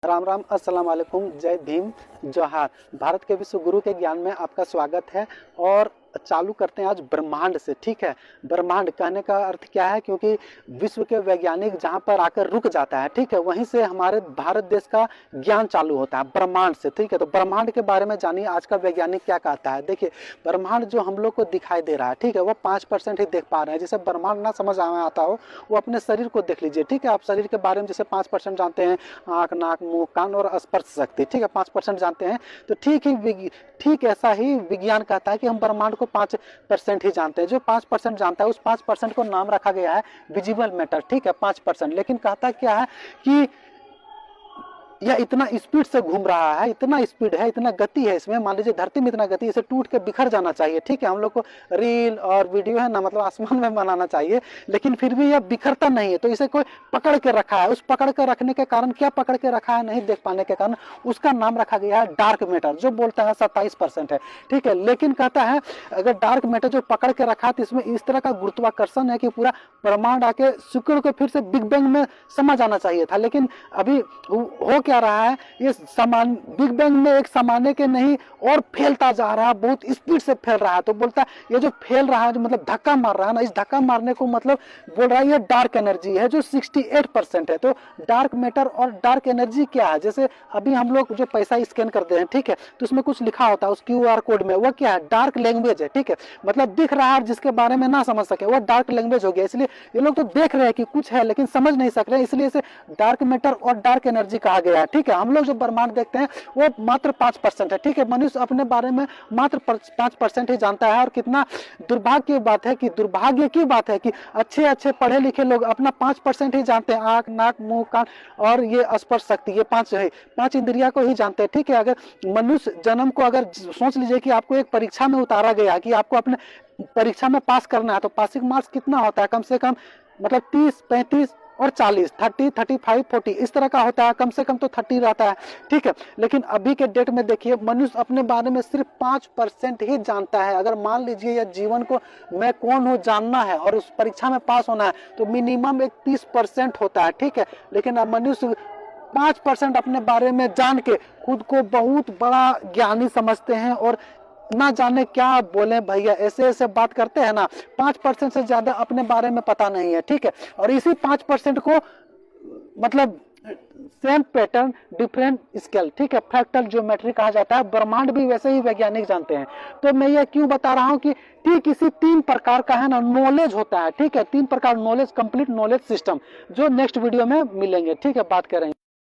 राम राम, अस्सलाम वालेकुम, जय भीम, जोहार। भारत के विश्व गुरु के ज्ञान में आपका स्वागत है। और चालू करते हैं आज ब्रह्मांड से। ठीक है, ब्रह्मांड कहने का अर्थ क्या है, क्योंकि विश्व के वैज्ञानिक जहां पर आकर रुक जाता है, ठीक है, वहीं से हमारे भारत देश का ज्ञान चालू होता है, ब्रह्मांड से। ठीक है, तो ब्रह्मांड के बारे में जानिए आज का वैज्ञानिक क्या कहता है। देखिए, ब्रह्मांड जो हम लोग को दिखाई दे रहा है, ठीक है, वो 5% ही देख पा रहे हैं। जिसे ब्रह्मांड ना समझ में आता हो वो अपने शरीर को देख लीजिए। ठीक है, आप शरीर के बारे में जैसे 5% जानते हैं, आंख, नाक, मुंह, कान और स्पर्श शक्ति, ठीक है, 5% जानते हैं। तो ठीक ऐसा ही विज्ञान कहता है कि हम ब्रह्मांड को 5% ही जानते हैं। जो 5% जानता है, उस 5% को नाम रखा गया है विजिबल मैटर। ठीक है, 5%। लेकिन कहता क्या है कि यह इतना स्पीड से घूम रहा है, इतना स्पीड है, इतना गति है इसमें। मान लीजिए धरती में इतना गति, इसे टूट के बिखर जाना चाहिए। ठीक है, हम लोग को रील और वीडियो है ना, मतलब आसमान में बनाना चाहिए, लेकिन फिर भी यह बिखरता नहीं है। तो इसे कोई पकड़ के रखा है। उस पकड़ के रखने के कारण, क्या पकड़ के रखा है नहीं देख पाने के कारण, उसका नाम रखा गया है डार्क मैटर, जो बोलता है 27% है। ठीक है, लेकिन कहता है अगर डार्क मैटर जो पकड़ के रखा है, तो इसमें इस तरह का गुरुत्वाकर्षण है कि पूरा ब्रह्मांड आके शुक्र को फिर से बिग बैंग में समा जाना चाहिए था। लेकिन अभी हो क्या रहा है, ये समान बिग बैंग में एक समाने के नहीं और फैलता जा रहा है, बहुत स्पीड से फैल रहा है। तो बोलता है ये जो फैल रहा है, जो मतलब धक्का मार रहा है ना, इस धक्का मारने को मतलब बोल रहा है ये डार्क एनर्जी है, जो 68% है। तो डार्क मैटर और डार्क एनर्जी क्या है, जैसे अभी हम लोग जो पैसा स्कैन करते हैं, ठीक है, तो उसमें कुछ लिखा होता है उस QR कोड में, वो क्या है, डार्क लैंग्वेज है। ठीक है, मतलब दिख रहा है, जिसके बारे में ना समझ सके वो डार्क लैंग्वेज हो गया। इसलिए ये लोग तो देख रहे हैं कि कुछ है, लेकिन समझ नहीं सक रहे, इसलिए इसे डार्क मैटर और डार्क एनर्जी कहा गया है। ठीक है, हम लोग जो ब्रह्मांड देखते हैं वो मात्र 5% है। ठीक है, मनुष्य अपने बारे में मात्र 5% ही जानता है। और कितना दुर्भाग्य की बात है कि अच्छे अच्छे पढ़े लिखे लोग अपना 5% ही जानते हैं। आंख, नाक, मुंह, कान और ये स्पर्श शक्ति, ये 5 इंद्रिया को ही जानते हैं। ठीक है, अगर मनुष्य जन्म को अगर सोच लीजिए कि आपको एक परीक्षा में उतारा गया कि आपको अपने परीक्षा में पास करना है, तो पासिंग मार्क्स कितना होता है, कम से कम मतलब 30, 35 और 40, 30, 35, 40 इस तरह का होता है। कम से कम तो 30 रहता है। ठीक है, लेकिन अभी के डेट में देखिए, मनुष्य अपने बारे में सिर्फ 5% ही जानता है। अगर मान लीजिए यह जीवन को मैं कौन हूँ जानना है और उस परीक्षा में पास होना है, तो मिनिमम एक 30% होता है। ठीक है, लेकिन अब मनुष्य 5% अपने बारे में जान के खुद को बहुत बड़ा ज्ञानी समझते हैं, और ना जाने क्या बोले भैया, ऐसे बात करते हैं ना। 5% से ज्यादा अपने बारे में पता नहीं है। ठीक है, और इसी 5% को मतलब सेम पैटर्न डिफरेंट स्केल, ठीक है, फ्रैक्टल ज्योमेट्री कहा जाता है। ब्रह्मांड भी वैसे ही वैज्ञानिक जानते हैं। तो मैं ये क्यों बता रहा हूँ कि ठीक इसी 3 प्रकार का है ना नॉलेज होता है। ठीक है, 3 प्रकार नॉलेज, कंप्लीट नॉलेज सिस्टम, जो नेक्स्ट वीडियो में मिलेंगे। ठीक है, बात करेंगे।